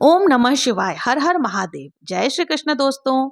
ओम नमः शिवाय। हर हर महादेव। जय श्री कृष्ण। दोस्तों,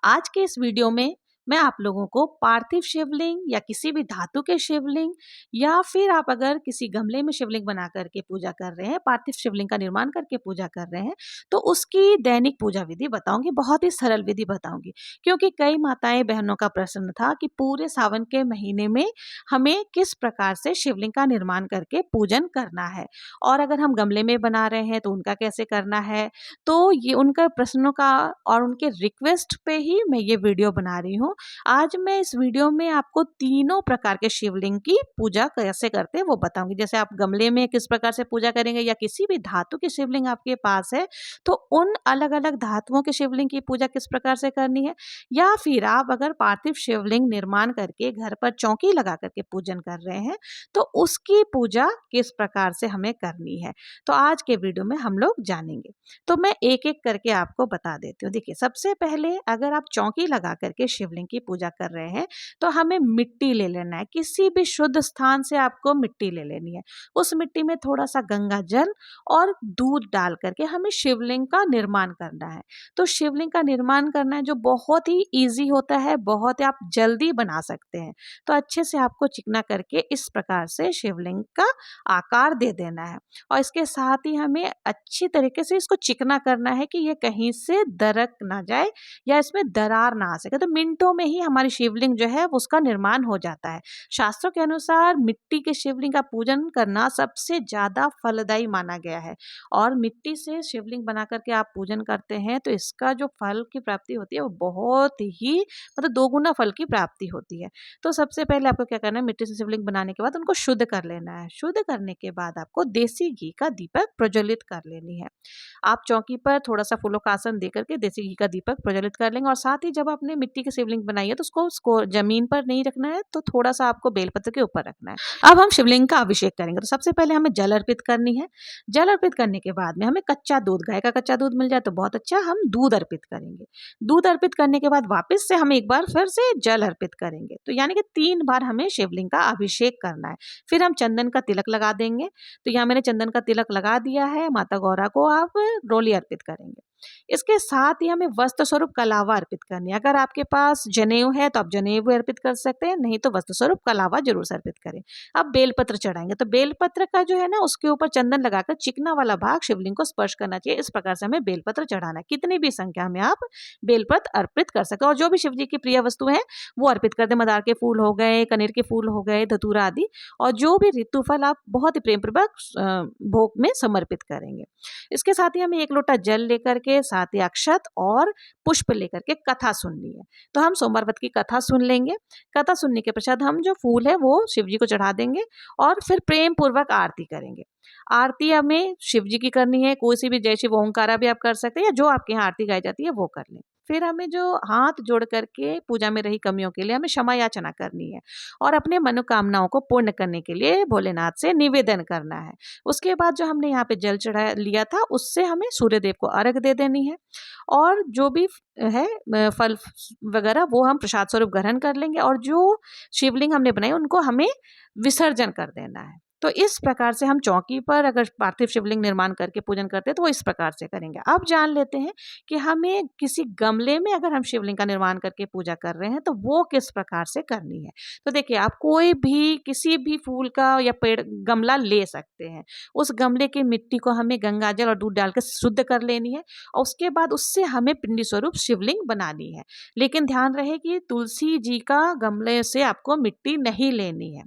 आज के इस वीडियो में मैं आप लोगों को पार्थिव शिवलिंग या किसी भी धातु के शिवलिंग या फिर आप अगर किसी गमले में शिवलिंग बना करके पूजा कर रहे हैं, पार्थिव शिवलिंग का निर्माण करके पूजा कर रहे हैं, तो उसकी दैनिक पूजा विधि बताऊंगी। बहुत ही सरल विधि बताऊंगी, क्योंकि कई माताएं बहनों का प्रश्न था कि पूरे सावन के महीने में हमें किस प्रकार से शिवलिंग का निर्माण करके पूजन करना है, और अगर हम गमले में बना रहे हैं तो उनका कैसे करना है। तो ये उनका प्रश्नों का और उनके रिक्वेस्ट पे ही मैं ये वीडियो बना रही हूँ। आज मैं इस वीडियो में आपको तीनों प्रकार के शिवलिंग की पूजा कैसे करते हैं वो बताऊंगी। जैसे आप गमले में किस प्रकार से पूजा करेंगे या किसी भी धातु की शिवलिंग आपके पास है तो उन अलग अलग धातुओं के शिवलिंग की पूजा किस प्रकार से करनी है, या फिर आप अगर पार्थिव शिवलिंग निर्माण करके घर पर चौकी लगा करके पूजन कर रहे हैं तो उसकी पूजा किस प्रकार से हमें करनी है। तो आज के वीडियो में हम लोग जानेंगे। तो मैं एक एक करके आपको बता देती हूँ। देखिए, सबसे पहले अगर आप चौकी लगा करके शिवलिंग की पूजा कर रहे हैं तो हमें मिट्टी ले लेना है। किसी भी शुद्ध स्थान से आपको मिट्टी ले लेनी है। उस मिट्टी में थोड़ा सा गंगा जल और दूध डाल करके हमें शिवलिंग का निर्माण करना है। तो शिवलिंग का निर्माण करना है जो बहुत ही ईजी होता है, बहुत ही आप जल्दी बना सकते हैं। तो अच्छे से आपको चिकना करके इस प्रकार से शिवलिंग का आकार दे देना है, और इसके साथ ही हमें अच्छी तरीके से इसको चिकना करना है कि ये कहीं से दरक ना जाए या इसमें दरार ना आ सके। तो मिनटों में ही हमारी शिवलिंग जो है उसका निर्माण हो जाता है। शास्त्रों के अनुसार मिट्टी के शिवलिंग का पूजन करना सबसे ज्यादा फलदायी माना गया है, और मिट्टी से शिवलिंग बना करके आप पूजन करते हैं तो इसका जो फल की प्राप्ति होती है वो बहुत ही मतलब दोगुना फल की प्राप्ति होती है। तो सबसे पहले आपको क्या करना है, मिट्टी से शिवलिंग बनाने के बाद उनको शुद्ध कर लेना है। शुद्ध करने के बाद आपको देसी घी का दीपक प्रज्वलित कर लेनी है। आप चौकी पर थोड़ा सा फूलों का आसन दे करके देसी घी का दीपक प्रज्वलित कर लेंगे, और साथ ही जब आपने मिट्टी की शिवलिंग बनाई है तो उसको जमीन पर नहीं रखना है, तो थोड़ा सा आपको बेलपत्र के ऊपर रखना है। अब हम शिवलिंग का अभिषेक करेंगे। तो सबसे पहले हमें जल अर्पित करनी है। जल अर्पित करने के बाद में हमें कच्चा दूध, गाय का कच्चा दूध मिल जाए तो बहुत अच्छा, हम दूध अर्पित करेंगे। दूध अर्पित करने के बाद वापस से हम एक बार फिर से जल अर्पित करेंगे। तो यानी कि 3 बार हमें शिवलिंग का अभिषेक करना है। फिर हम चंदन का तिलक लगा देंगे। तो यहाँ मैंने चंदन का तिलक लगा दिया है। माता गौरा को आप रोली अर्पित करेंगे। इसके साथ ही हमें वस्त्र स्वरूप कलावा अर्पित करनी है। अगर आपके पास जनेऊ है तो आप जनेऊ भी अर्पित कर सकते हैं, नहीं तो वस्त्र स्वरूप कलावा जरूर से अर्पित करें। अब बेलपत्र चढ़ाएंगे। तो बेलपत्र का जो है ना उसके ऊपर चंदन लगाकर चिकना वाला भाग शिवलिंग को स्पर्श करना चाहिए। इस प्रकार से हमें बेलपत्र चढ़ाना है। कितनी भी संख्या में आप बेलपत्र अर्पित कर सकते हैं, और जो भी शिव जी की प्रिय वस्तु है वो अर्पित कर दे। मदार के फूल हो गए, कनेर के फूल हो गए, धतूरा आदि, और जो भी ऋतु फल आप बहुत ही प्रेम पूर्वक भोग में समर्पित करेंगे। इसके साथ ही हमें 1 लोटा जल लेकर के साथ ही अक्षत और पुष्प लेकर के कथा सुननी है। तो हम सोमवार व्रत की कथा सुन लेंगे। कथा सुनने के पश्चात हम जो फूल है वो शिव जी को चढ़ा देंगे, और फिर प्रेम पूर्वक आरती करेंगे। आरती हमें शिव जी की करनी है। कोई सी भी जय शिव ओंकारा भी आप कर सकते हैं, या जो आपके यहाँ आरती गाई जाती है वो कर लें। फिर हमें जो हाथ जोड़ करके पूजा में रही कमियों के लिए हमें क्षमा याचना करनी है, और अपने मनोकामनाओं को पूर्ण करने के लिए भोलेनाथ से निवेदन करना है। उसके बाद जो हमने यहाँ पे जल चढ़ा लिया था उससे हमें सूर्य देव को अर्घ दे देनी है, और जो भी है फल वगैरह वो हम प्रसाद स्वरूप ग्रहण कर लेंगे, और जो शिवलिंग हमने बनाई उनको हमें विसर्जन कर देना है। तो इस प्रकार से हम चौकी पर अगर पार्थिव शिवलिंग निर्माण करके पूजन करते हैं तो वो इस प्रकार से करेंगे। अब जान लेते हैं कि हमें किसी गमले में अगर हम शिवलिंग का निर्माण करके पूजा कर रहे हैं तो वो किस प्रकार से करनी है। तो देखिए, आप कोई भी किसी भी फूल का या पेड़ गमला ले सकते हैं। उस गमले की मिट्टी को हमें गंगा जल और दूध डालकर शुद्ध कर लेनी है, और उसके बाद उससे हमें पिंडी स्वरूप शिवलिंग बनानी है। लेकिन ध्यान रहे कि तुलसी जी का गमले से आपको मिट्टी नहीं लेनी है।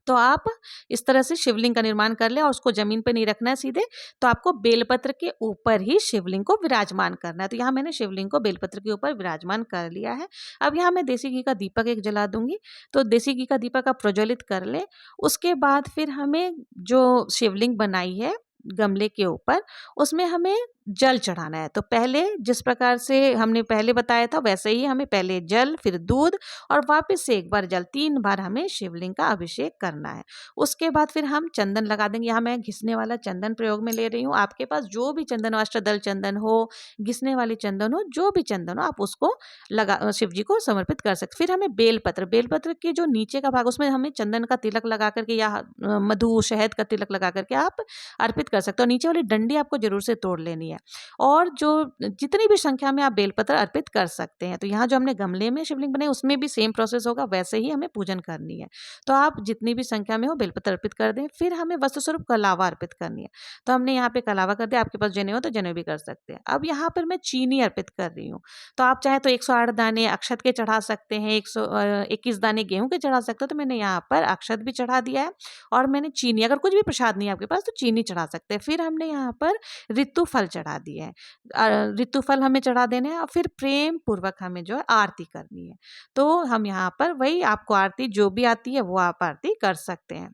तो आप इस तरह से शिवलिंग का निर्माण कर लें, और उसको जमीन पे नहीं रखना है सीधे। तो आपको बेलपत्र के ऊपर ही शिवलिंग को विराजमान करना है। तो यहाँ मैंने शिवलिंग को बेलपत्र के ऊपर विराजमान कर लिया है। अब यहाँ मैं देसी घी का दीपक एक जला दूंगी। तो देसी घी का दीपक आप प्रज्वलित कर लें। उसके बाद फिर हमें जो शिवलिंग बनाई है गमले के ऊपर उसमें हमें जल चढ़ाना है। तो पहले जिस प्रकार से हमने पहले बताया था वैसे ही हमें पहले जल, फिर दूध, और वापस से एक बार जल, 3 बार हमें शिवलिंग का अभिषेक करना है। उसके बाद फिर हम चंदन लगा देंगे। यहाँ मैं घिसने वाला चंदन प्रयोग में ले रही हूँ। आपके पास जो भी चंदन हो, अष्टदल चंदन हो, घिसने वाली चंदन हो, जो भी चंदन हो आप उसको लगा शिव जी को समर्पित कर सकते। फिर हमें बेलपत्र, बेलपत्र के जो नीचे का भाग उसमें हमें चंदन का तिलक लगा करके या मधु शहद का तिलक लगा करके आप अर्पित कर सकते हो। नीचे वाली डंडी आपको जरूर से तोड़ लेनी है। है। और जो जितनी भी संख्या में आप बेलपत्र अर्पित कर सकते हैं। तो यहाँ जो हमने गमले में शिवलिंग बनाई उसमें भी सेम प्रोसेस होगा, वैसे ही हमें पूजन करनी है। तो आप जितनी भी संख्या में हो बेलपत्र अर्पित कर दें। फिर हमें वस्तु स्वरूप कलावा अर्पित करनी है। तो हमने यहाँ पे कलावा कर दिया, आपके पास जनेऊ हो तो जनेऊ भी कर सकते हैं। अब यहाँ पर मैं चीनी अर्पित कर रही हूँ। तो आप चाहे तो 108 दाने अक्षत के चढ़ा सकते हैं, 121 दाने गेहूं के चढ़ा सकते हो। तो मैंने यहाँ पर अक्षत भी चढ़ा दिया है और मैंने चीनी, अगर कुछ भी प्रसाद नहीं है आपके पास तो चीनी चढ़ा सकते हैं। फिर हमने यहाँ पर ऋतु फल चढ़ा दिए हैं। ऋतु फल हमें चढ़ा देने हैं और फिर प्रेम पूर्वक हमें जो है आरती करनी है। तो हम यहाँ पर वही, आपको आरती जो भी आती है वो आप आरती कर सकते हैं।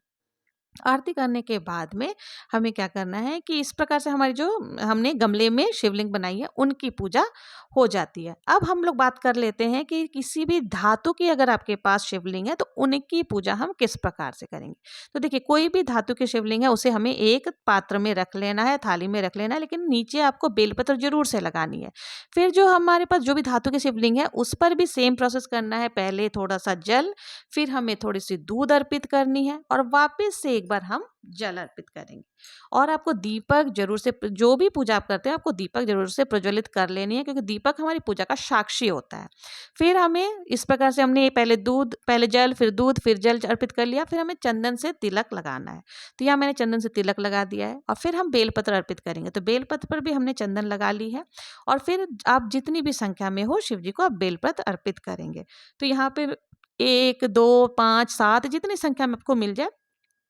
आरती करने के बाद में हमें क्या करना है कि इस प्रकार से हमारी जो हमने गमले में शिवलिंग बनाई है उनकी पूजा हो जाती है। अब हम लोग बात कर लेते हैं कि किसी भी धातु की अगर आपके पास शिवलिंग है तो उनकी पूजा हम किस प्रकार से करेंगे। तो देखिए, कोई भी धातु की शिवलिंग है उसे हमें एक पात्र में रख लेना है, थाली में रख लेना है, लेकिन नीचे आपको बेलपत्र जरूर से लगानी है। फिर जो हमारे पास जो भी धातु की शिवलिंग है उस पर भी सेम प्रोसेस करना है। पहले थोड़ा सा जल, फिर हमें थोड़ी सी दूध अर्पित करनी है और वापस से एक बार हम जल अर्पित करेंगे। और आपको दीपक जरूर से, जो भी पूजा आप करते हैं आपको दीपक जरूर से प्रज्वलित कर लेनी है, क्योंकि दीपक हमारी पूजा का साक्षी होता है। फिर हमें इस प्रकार से, हमने पहले जल, फिर दूध, फिर जल अर्पित कर लिया। फिर हमें चंदन से तिलक लगाना है। तो यहाँ मैंने चंदन से तिलक लगा दिया है और फिर हम बेलपत्र अर्पित करेंगे। तो बेलपत्र पर भी हमने चंदन लगा ली है और फिर आप जितनी भी संख्या में हो शिव जी को आप बेलपत्र अर्पित करेंगे। तो यहाँ पर 1, 2, 5, 7 जितनी संख्या में आपको मिल जाए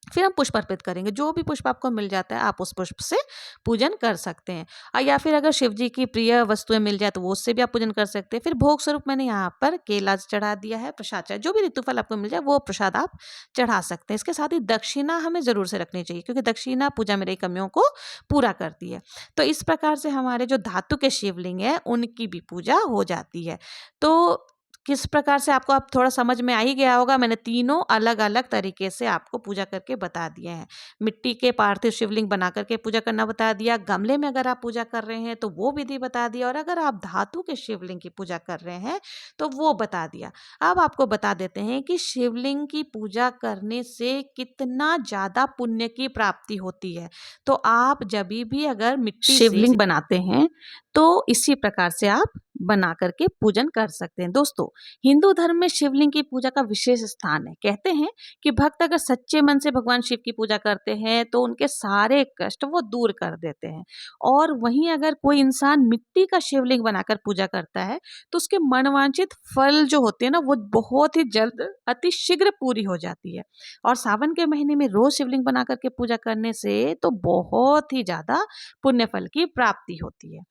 फिर हम पुष्प अर्पित करेंगे। जो भी पुष्प आपको मिल जाता है आप उस पुष्प से पूजन कर सकते हैं। या फिर अगर शिव जी की प्रिय वस्तुएं मिल जाए तो वो उससे भी आप पूजन कर सकते हैं। फिर भोग स्वरूप मैंने यहाँ पर केला चढ़ा दिया है, प्रसाद चढ़ा, जो भी ऋतुफल आपको मिल जाए वो प्रसाद आप चढ़ा सकते हैं। इसके साथ ही दक्षिणा हमें जरूर से रखनी चाहिए, क्योंकि दक्षिणा पूजा में रही कमियों को पूरा करती है। तो इस प्रकार से हमारे जो धातु के शिवलिंग है उनकी भी पूजा हो जाती है। तो किस प्रकार से आपको अब थोड़ा समझ में आ ही गया होगा। मैंने तीनों अलग अलग तरीके से आपको पूजा करके बता दिए हैं। मिट्टी के पार्थिव शिवलिंग बना करके पूजा करना बता दिया, गमले में अगर आप पूजा कर रहे हैं तो वो विधि बता दिया, और अगर आप धातु के शिवलिंग की पूजा कर रहे हैं तो वो बता दिया। अब आपको बता देते हैं कि शिवलिंग की पूजा करने से कितना ज़्यादा पुण्य की प्राप्ति होती है। तो आप जब भी अगर मिट्टी शिवलिंग बनाते हैं तो इसी प्रकार से आप बना करके पूजन कर सकते हैं। दोस्तों, हिंदू धर्म में शिवलिंग की पूजा का विशेष स्थान है। कहते हैं कि भक्त अगर सच्चे मन से भगवान शिव की पूजा करते हैं तो उनके सारे कष्ट वो दूर कर देते हैं। और वहीं अगर कोई इंसान मिट्टी का शिवलिंग बनाकर पूजा करता है तो उसके मनवांछित फल जो होते हैं ना वो बहुत ही जल्द, अति शीघ्र पूरी हो जाती है। और सावन के महीने में रोज शिवलिंग बना करके पूजा करने से तो बहुत ही ज्यादा पुण्य फल की प्राप्ति होती है।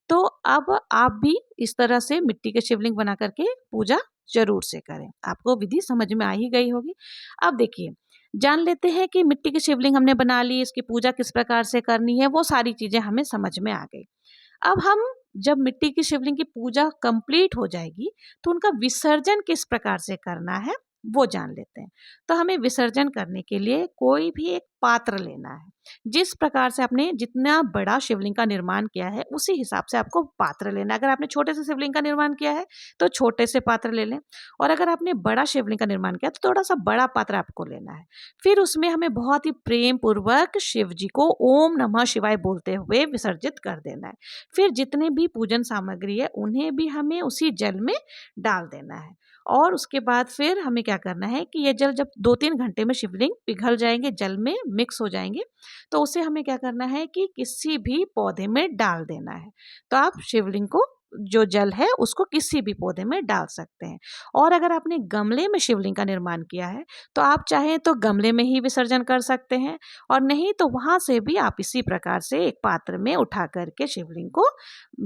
तो अब आप भी इस तरह से मिट्टी के शिवलिंग बना करके पूजा जरूर से करें। आपको विधि समझ में आ ही गई होगी। अब देखिए, जान लेते हैं कि मिट्टी की शिवलिंग हमने बना ली, इसकी पूजा किस प्रकार से करनी है, वो सारी चीजें हमें समझ में आ गई। अब हम जब मिट्टी की शिवलिंग की पूजा कंप्लीट हो जाएगी तो उनका विसर्जन किस प्रकार से करना है वो जान लेते हैं। तो हमें विसर्जन करने के लिए कोई भी एक पात्र लेना है। जिस प्रकार से आपने जितना बड़ा शिवलिंग का निर्माण किया है उसी हिसाब से आपको पात्र लेना है। अगर आपने छोटे से शिवलिंग का निर्माण किया है तो छोटे से पात्र ले लें, और अगर आपने बड़ा शिवलिंग का निर्माण किया तो थोड़ा सा बड़ा पात्र आपको लेना है। फिर उसमें हमें बहुत ही प्रेम पूर्वक शिव जी को ओम नमः शिवाय बोलते हुए विसर्जित कर देना है। फिर जितने भी पूजन सामग्री है उन्हें भी हमें उसी जल में डाल देना है। और उसके बाद फिर हमें क्या करना है कि ये जल जब 2-3 घंटे में शिवलिंग पिघल जाएंगे, जल में मिक्स हो जाएंगे, तो उसे हमें क्या करना है कि किसी भी पौधे में डाल देना है। तो आप शिवलिंग को, जो जल है उसको किसी भी पौधे में डाल सकते हैं। और अगर आपने गमले में शिवलिंग का निर्माण किया है तो आप चाहें तो गमले में ही विसर्जन कर सकते हैं, और नहीं तो वहां से भी आप इसी प्रकार से एक पात्र में उठा करके शिवलिंग को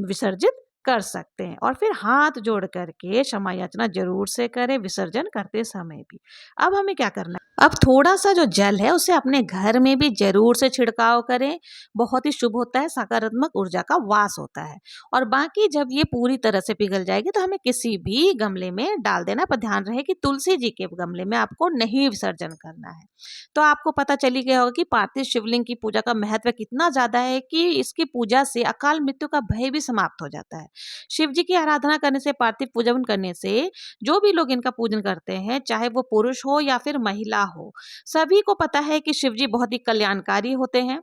विसर्जित कर सकते हैं। और फिर हाथ जोड़ करके क्षमा याचना जरूर से करें विसर्जन करते समय भी। अब हमें क्या करना है, अब थोड़ा सा जो जल है उसे अपने घर में भी जरूर से छिड़काव करें। बहुत ही शुभ होता है, सकारात्मक ऊर्जा का वास होता है। और बाकी जब ये पूरी तरह से पिघल जाएगी तो हमें किसी भी गमले में डाल देना, पर ध्यान रहे कि तुलसी जी के गमले में आपको नहीं विसर्जन करना है। तो आपको पता चली गया होगा कि पार्थिव शिवलिंग की पूजा का महत्व कितना ज्यादा है कि इसकी पूजा से अकाल मृत्यु का भय भी समाप्त हो जाता है। शिव जी की आराधना करने से, पार्थिव पूजन करने से जो भी लोग इनका पूजन करते हैं, चाहे वो पुरुष हो या फिर महिला हो, सभी को पता है कि शिव जी बहुत ही कल्याणकारी होते हैं।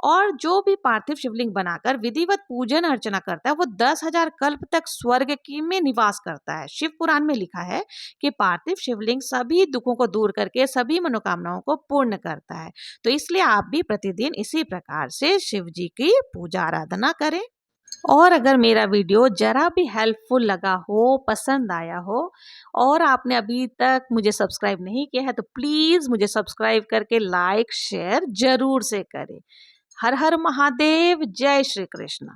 और जो भी पार्थिव शिवलिंग बनाकर विधिवत पूजन अर्चना करता है, वो 10,000 कल्प तक स्वर्ग की में निवास करता है। शिव पुराण में लिखा है कि पार्थिव शिवलिंग सभी दुखों को दूर करके सभी मनोकामनाओं को पूर्ण करता है। तो इसलिए आप भी प्रतिदिन इसी प्रकार से शिव जी की पूजा आराधना करें। और अगर मेरा वीडियो जरा भी हेल्पफुल लगा हो, पसंद आया हो और आपने अभी तक मुझे सब्सक्राइब नहीं किया है, तो प्लीज मुझे सब्सक्राइब करके लाइक शेयर जरूर से करें। हर हर महादेव, जय श्री कृष्ण।